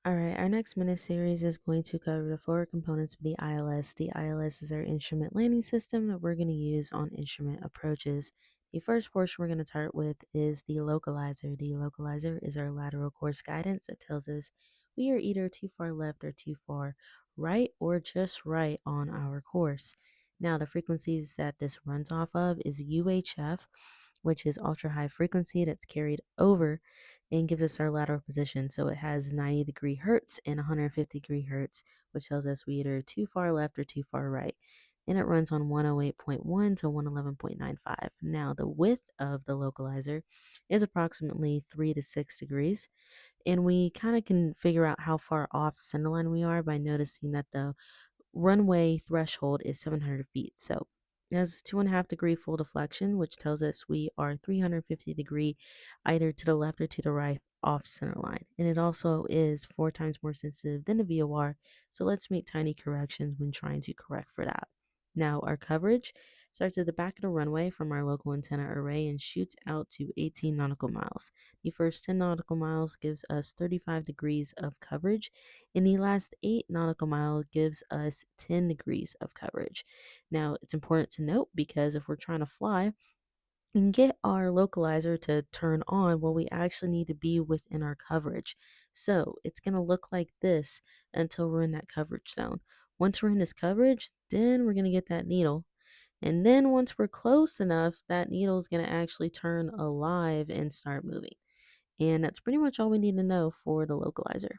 All right, our next mini series is going to cover the four components of the ILS. The ILS is our instrument landing system that we're going to use on instrument approaches. The first portion we're going to start with is the localizer. The localizer is our lateral course guidance that tells us we are either too far left or too far right or just right on our course. Now, the frequencies that this runs off of is UHF, which is ultra high frequency that's carried over and gives us our lateral position. So it has 90-degree hertz and 150-degree hertz, which tells us we either too far left or too far right. And it runs on 108.1 to 111.95. Now, the width of the localizer is approximately 3 to 6 degrees. And we kind of can figure out how far off centerline we are by noticing that the runway threshold is 700 feet. So it has 2.5-degree full deflection, which tells us we are 350-degree either to the left or to the right off center line. And it also is 4 times more sensitive than a VOR. So let's make tiny corrections when trying to correct for that. Now, our coverage starts at the back of the runway from our local antenna array and shoots out to 18 nautical miles. The first 10 nautical miles gives us 35 degrees of coverage, and the last 8 nautical miles gives us 10 degrees of coverage. Now, it's important to note because if we're trying to fly and get our localizer to turn on, well, we actually need to be within our coverage. So it's going to look like this until we're in that coverage zone. Once we're in this coverage, then we're going to get that needle. And then once we're close enough, that needle is going to actually turn alive and start moving. And that's pretty much all we need to know for the localizer.